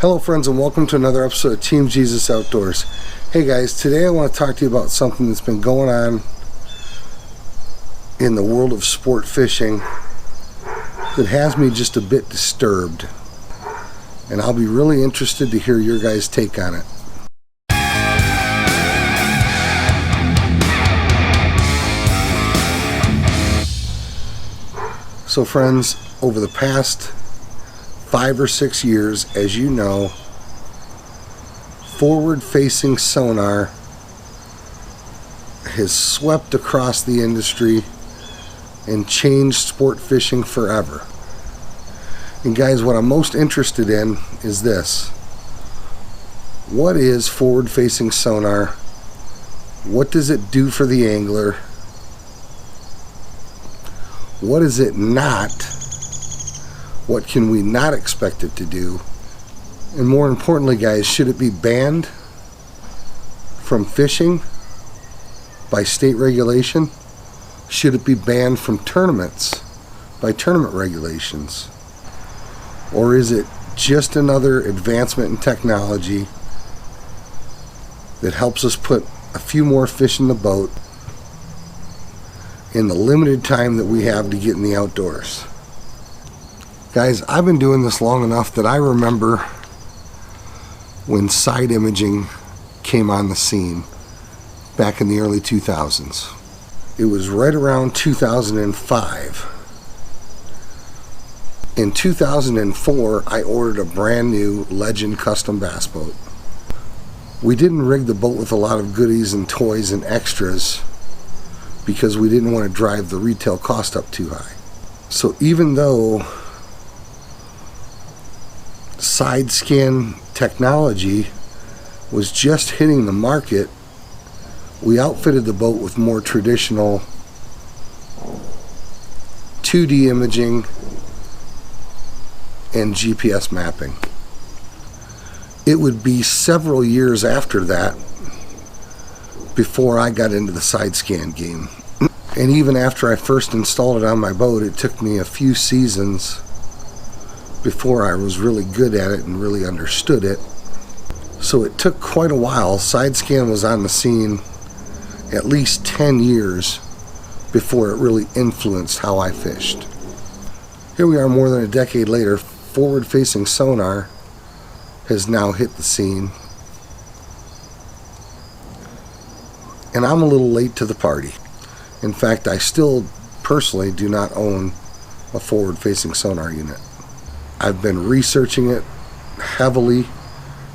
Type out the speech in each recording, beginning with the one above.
Hello friends, and welcome to another episode of Team Jesus Outdoors. Hey guys, today I want to talk to you about something that's been going on in the world of sport fishing that has me just a bit disturbed, and I'll be really interested to hear your guys' take on it. So friends, over the past 5 or 6 years, as you know, forward-facing sonar has swept across the industry and changed sport fishing forever. And guys, what I'm most interested in is this. What is forward-facing sonar? What does it do for the angler? What is it not? What can we not expect it to do? And more importantly, guys, should it be banned from fishing by state regulation? Should it be banned from tournaments by tournament regulations? Or is it just another advancement in technology that helps us put a few more fish in the boat in the limited time that we have to get in the outdoors? Guys, I've been doing this long enough that I remember when side imaging came on the scene back in the early 2000s. It was right around 2005. In 2004, I ordered a brand new Legend custom bass boat. We didn't rig the boat with a lot of goodies and toys and extras because we didn't want to drive the retail cost up too high. So even though side scan technology was just hitting the market, we outfitted the boat with more traditional 2D imaging and GPS mapping. It would be several years after that before I got into the side scan game. And even after I first installed it on my boat, it took me a few seasons before I was really good at it and really understood it. So it took quite a while. Side scan was on the scene at least 10 years before it really influenced how I fished. Here we are more than a decade later. Forward-facing sonar has now hit the scene, and I'm a little late to the party. In fact, I still personally do not own a forward-facing sonar unit. I've been researching it heavily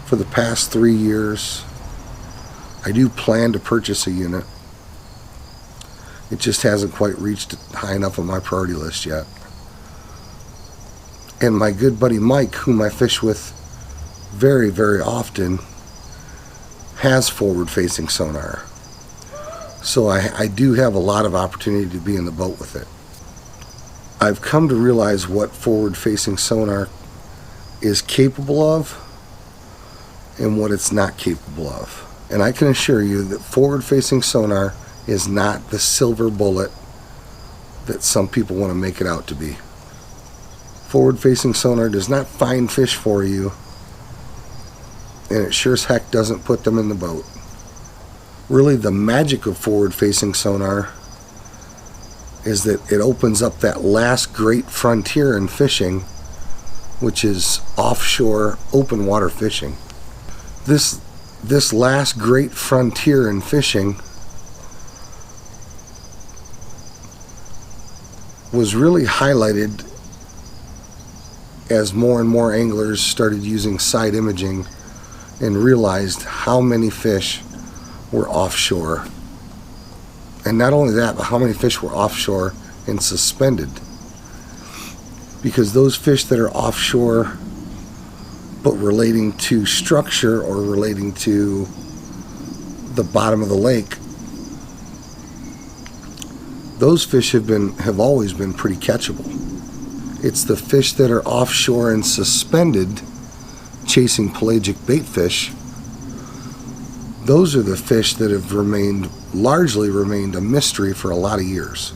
for the past 3 years. I do plan to purchase a unit. It just hasn't quite reached high enough on my priority list yet. And my good buddy Mike, whom I fish with very, very often, has forward-facing sonar. So I do have a lot of opportunity to be in the boat with it. I've come to realize what forward-facing sonar is capable of and what it's not capable of. And I can assure you that forward-facing sonar is not the silver bullet that some people want to make it out to be. Forward-facing sonar does not find fish for you, and it sure as heck doesn't put them in the boat. Really, the magic of forward-facing sonar is that it opens up that last great frontier in fishing, which is offshore open water fishing. This last great frontier in fishing was really highlighted as more and more anglers started using side imaging and realized how many fish were offshore. And not only that, but how many fish were offshore and suspended. Because those fish that are offshore but relating to structure or relating to the bottom of the lake, those fish have always been pretty catchable. It's the fish that are offshore and suspended chasing pelagic bait fish. Those are the fish that have largely remained a mystery for a lot of years.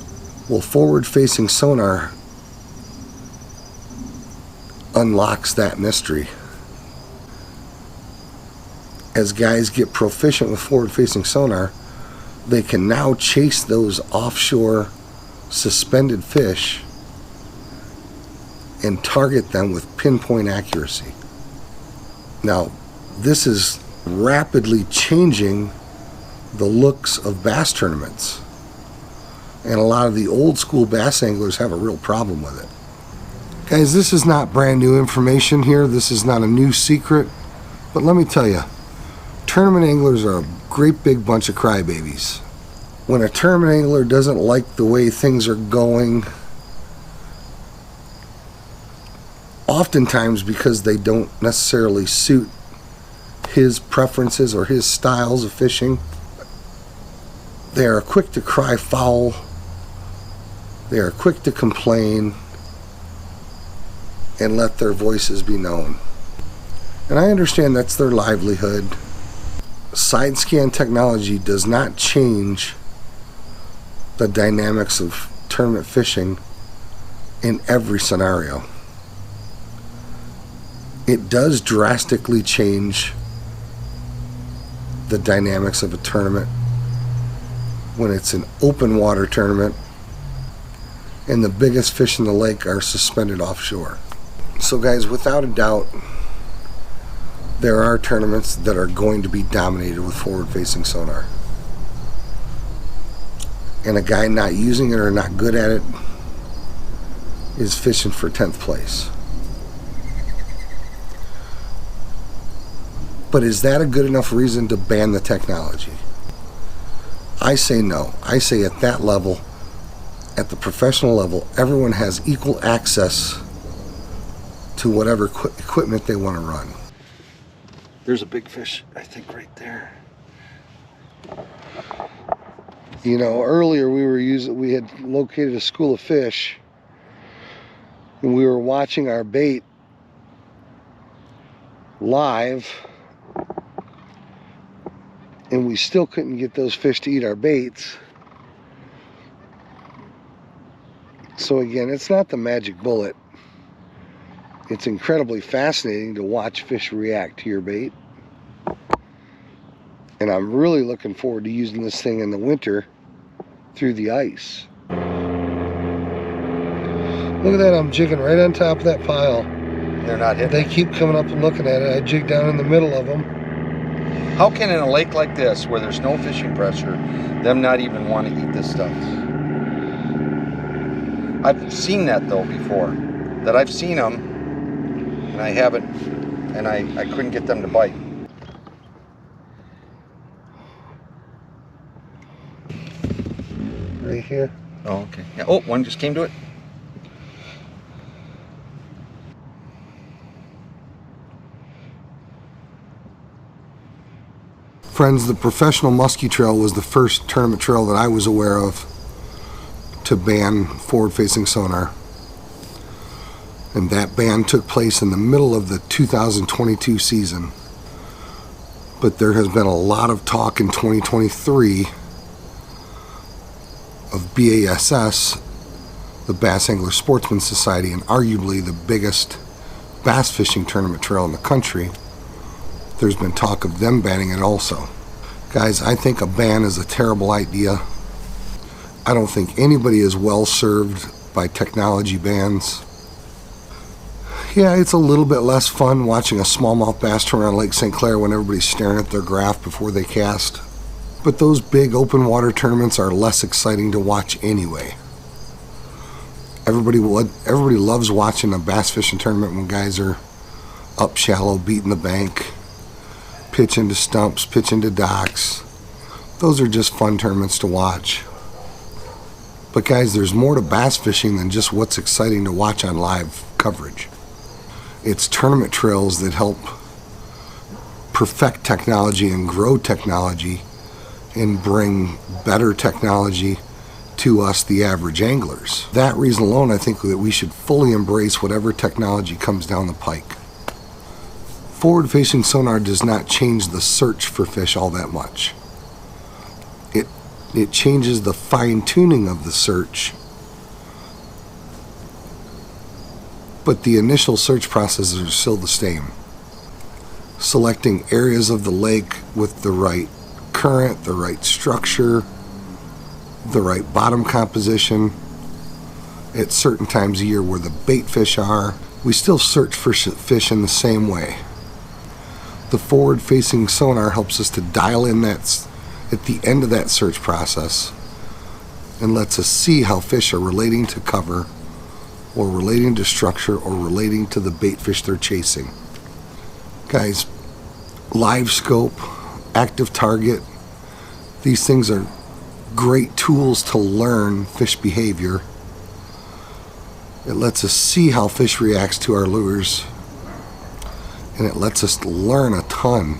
Well, forward-facing sonar unlocks that mystery. as guys get proficient with forward-facing sonar, they can now chase those offshore suspended fish and target them with pinpoint accuracy. Now, this is rapidly changing the looks of bass tournaments, and a lot of the old school bass anglers have a real problem with it. Guys, this is not brand new information here. This is not a new secret, but let me tell you, tournament anglers are a great big bunch of crybabies. When a tournament angler doesn't like the way things are going, oftentimes because they don't necessarily suit his preferences or his styles of fishing, they are quick to cry foul. They are quick to complain and let their voices be known. And I understand that's their livelihood. Side scan technology does not change the dynamics of tournament fishing in every scenario. It does drastically change the dynamics of a tournament when it's an open water tournament and the biggest fish in the lake are suspended offshore. So guys, without a doubt, there are tournaments that are going to be dominated with forward-facing sonar. And a guy not using it or not good at it is fishing for 10th place. But is that a good enough reason to ban the technology? I say no. I say at that level, at the professional level, everyone has equal access to whatever equipment they want to run. There's a big fish, I think, right there. You know, earlier we had located a school of fish, and we were watching our bait live, and we still couldn't get those fish to eat our baits. So again, it's not the magic bullet. It's incredibly fascinating to watch fish react to your bait. And I'm really looking forward to using this thing in the winter through the ice. Look at that, I'm jigging right on top of that pile. They're not hitting. They keep coming up and looking at it. I jig down in the middle of them. How can in a lake like this, where there's no fishing pressure, them not even want to eat this stuff? I've seen that though before. That I've seen them, and I haven't, and I couldn't get them to bite. Right here. Oh, okay. Yeah. Oh, one just came to it. Friends, the Professional Musky Trail was the first tournament trail that I was aware of to ban forward-facing sonar. And that ban took place in the middle of the 2022 season. But there has been a lot of talk in 2023 of BASS, the Bass Anglers Sportsmens Society, and arguably the biggest bass fishing tournament trail in the country. There's been talk of them banning it also. Guys, I think a ban is a terrible idea. I don't think anybody is well served by technology bans. Yeah, it's a little bit less fun watching a smallmouth bass tournament on Lake St. Clair when everybody's staring at their graph before they cast. But those big open water tournaments are less exciting to watch anyway. Everybody loves watching a bass fishing tournament when guys are up shallow, beating the bank, pitch into stumps, pitch into docks. Those are just fun tournaments to watch. But guys, there's more to bass fishing than just what's exciting to watch on live coverage. It's tournament trails that help perfect technology and grow technology and bring better technology to us, the average anglers. That reason alone, I think that we should fully embrace whatever technology comes down the pike. Forward-facing sonar does not change the search for fish all that much. It changes the fine-tuning of the search, but the initial search processes are still the same. selecting areas of the lake with the right current, the right structure, the right bottom composition at certain times of year where the bait fish are. We still search for fish in the same way. The forward-facing sonar helps us to dial in that at the end of that search process and lets us see how fish are relating to cover or relating to structure or relating to the bait fish they're chasing. Guys, live scope, active target, these things are great tools to learn fish behavior. It lets us see how fish reacts to our lures, and it lets us learn a ton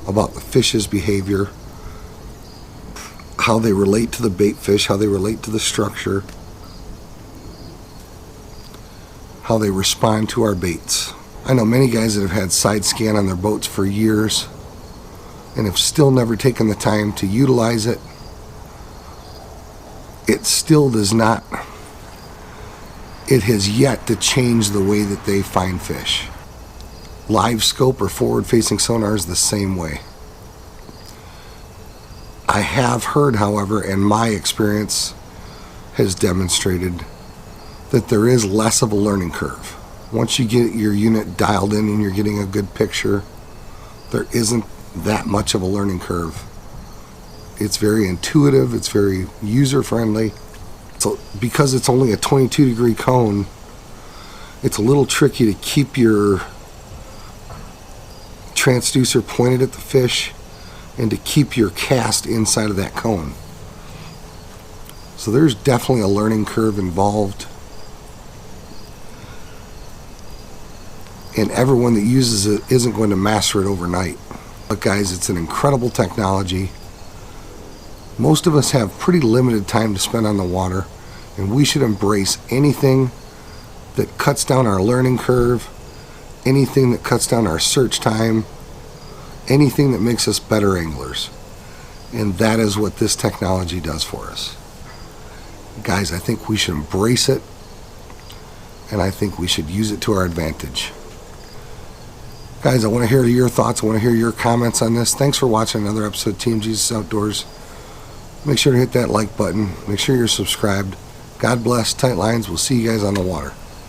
about the fish's behavior, how they relate to the bait fish, how they relate to the structure, how they respond to our baits. I know many guys that have had side scan on their boats for years and have still never taken the time to utilize it. It still does not, it has yet to change the way that they find fish. Live scope or forward-facing sonar is the same way. I have heard, however, and my experience has demonstrated that there is less of a learning curve. Once you get your unit dialed in and you're getting a good picture, there isn't that much of a learning curve. It's very intuitive, it's very user-friendly. So because it's only a 22-degree cone, it's a little tricky to keep your transducer pointed at the fish and to keep your cast inside of that cone. So there's definitely a learning curve involved. And everyone that uses it isn't going to master it overnight. But guys, it's an incredible technology. Most of us have pretty limited time to spend on the water, and we should embrace anything that cuts down our learning curve, anything that cuts down our search time, anything that makes us better anglers. And that is what this technology does for us. Guys, I think we should embrace it, and I think we should use it to our advantage. Guys, I want to hear your thoughts. I want to hear your comments on this. Thanks for watching another episode of Team Jesus Outdoors. Make sure to hit that like button. Make sure you're subscribed. God bless. Tight lines. We'll see you guys on the water.